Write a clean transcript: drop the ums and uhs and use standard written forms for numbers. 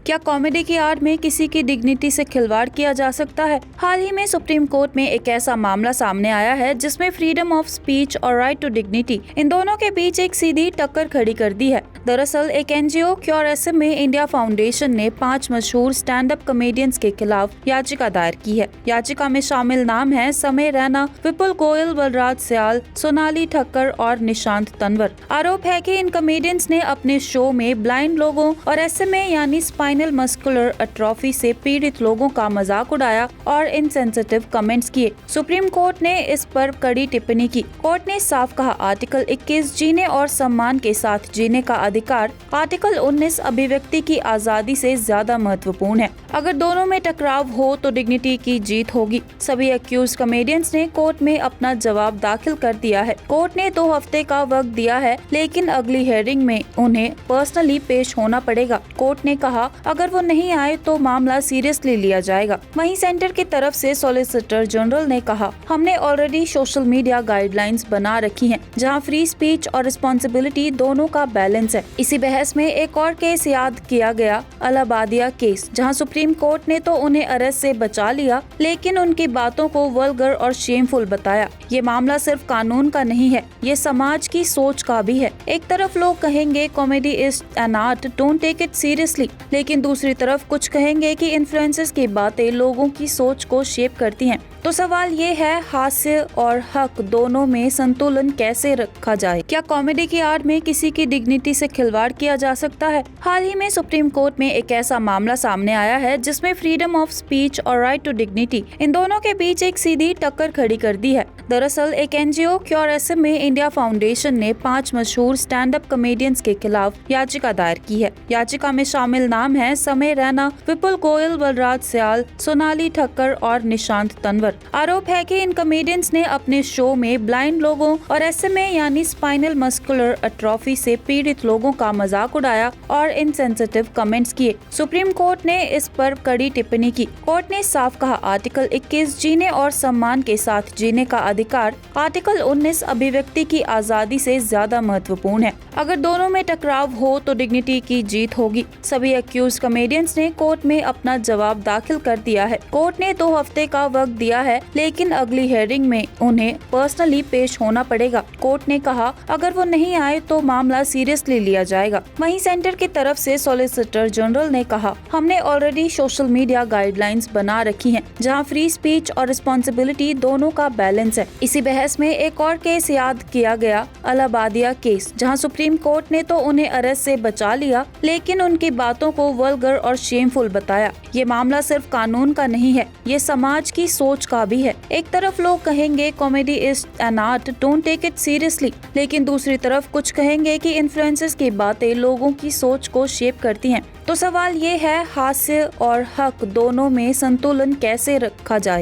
क्या कॉमेडी की आड़ में किसी की डिग्निटी से खिलवाड़ किया जा सकता है? हाल ही में सुप्रीम कोर्ट में एक ऐसा मामला सामने आया है जिसमें फ्रीडम ऑफ स्पीच और राइट टू डिग्निटी इन दोनों के बीच एक सीधी टक्कर खड़ी कर दी है। दरअसल एक NGO cure SMA India foundation ने 5 मशहूर स्टैंड अप कॉमेडियंस के खिलाफ याचिका दायर की है। याचिका में शामिल नाम है समय रैना, विपुल गोयल, बलराज सयाल, सोनाली ठक्कर और निशांत तंवर। आरोप है कि इन कॉमेडियंस ने अपने शो में ब्लाइंड लोगों और SMA यानी स्पाइनल मस्कुलर एट्रोफी से पीड़ित लोगों का मजाक उड़ाया और इनसेंसिटिव कमेंट्स किए। सुप्रीम कोर्ट ने इस पर कड़ी टिप्पणी की। कोर्ट ने साफ कहा, आर्टिकल 21 जीने और सम्मान के साथ जीने का अधिकार, आर्टिकल 19 अभिव्यक्ति की आजादी से ज्यादा महत्वपूर्ण है। अगर दोनों में टकराव हो तो डिग्निटी की जीत होगी। सभी एक्यूज कॉमेडियंस ने कोर्ट में अपना जवाब दाखिल कर दिया है। कोर्ट ने 2 हफ्ते का वक्त दिया है, लेकिन अगली हेयरिंग में उन्हें पर्सनली पेश होना पड़ेगा। कोर्ट ने कहा, अगर वो नहीं आए तो मामला सीरियसली लिया जाएगा। वहीं सेंटर की तरफ से सॉलिसिटर जनरल ने कहा, हमने ऑलरेडी सोशल मीडिया गाइडलाइंस बना रखी हैं, जहां फ्री स्पीच और रिस्पॉन्सिबिलिटी दोनों का बैलेंस है। इसी बहस में एक और केस याद किया गया, अलाहाबादिया केस, जहां सुप्रीम कोर्ट ने तो उन्हें अरेस्ट से बचा लिया, लेकिन उनकी बातों को वल्गर और शेमफुल बताया। ये मामला सिर्फ कानून का नहीं है, ये समाज की सोच का भी है। एक तरफ लोग कहेंगे comedy is an art, don't take it seriously, लेकिन दूसरी तरफ कुछ कहेंगे कि इन्फ्लुएंसर्स की बातें लोगों की सोच को शेप करती हैं। तो सवाल ये है, हास्य और हक दोनों में संतुलन कैसे रखा जाए? क्या कॉमेडी की आड़ में किसी की डिग्निटी से खिलवाड़ किया जा सकता है? हाल ही में सुप्रीम कोर्ट में एक ऐसा मामला सामने आया है जिसमें फ्रीडम ऑफ स्पीच और राइट टू डिग्निटी इन दोनों के बीच एक सीधी टक्कर खड़ी कर दी है। दरअसल एक NGO cure SMA India foundation ने 5 मशहूर स्टैंड अप कॉमेडियंस के खिलाफ याचिका दायर की है। याचिका में शामिल नाम है समय रैना, विपुल गोयल, बलराज सयाल, सोनाली ठक्कर और निशांत तंवर। आरोप है कि इन कॉमेडियंस ने अपने शो में ब्लाइंड लोगों और SMA यानी स्पाइनल मस्कुलर एट्रोफी से पीड़ित लोगों का मजाक उड़ाया और इनसेंसिटिव कमेंट्स किए। सुप्रीम कोर्ट ने इस पर कड़ी टिप्पणी की। कोर्ट ने साफ कहा, आर्टिकल 21 जीने और सम्मान के साथ जीने का अधिकार, आर्टिकल 19 अभिव्यक्ति की आजादी से ज्यादा महत्वपूर्ण है। अगर दोनों में टकराव हो तो डिग्निटी की जीत होगी। सभी एक्यूज कॉमेडियंस ने कोर्ट में अपना जवाब दाखिल कर दिया है। कोर्ट ने 2 हफ्ते का वक्त दिया है, लेकिन अगली हेयरिंग में उन्हें पर्सनली पेश होना पड़ेगा। कोर्ट ने कहा, अगर वो नहीं आए तो मामला सीरियसली लिया जाएगा। वहीं सेंटर की तरफ से सॉलिसिटर जनरल ने कहा, हमने ऑलरेडी सोशल मीडिया गाइडलाइंस बना रखी हैं, जहां फ्री स्पीच और रिस्पॉन्सिबिलिटी दोनों का बैलेंस है। इसी बहस में एक और केस याद किया गया, अलाहाबादिया केस, जहां सुप्रीम कोर्ट ने तो उन्हें अरेस्ट से बचा लिया, लेकिन उनकी बातों को वल्गर और शेमफुल बताया। ये मामला सिर्फ कानून का नहीं है, ये समाज की सोच का भी है। एक तरफ लोग कहेंगे comedy is an art, don't take it seriously, लेकिन दूसरी तरफ कुछ कहेंगे कि इन्फ्लुएंसर्स की बातें लोगों की सोच को शेप करती हैं। तो सवाल ये है, हास्य और हक दोनों में संतुलन कैसे रखा जाए?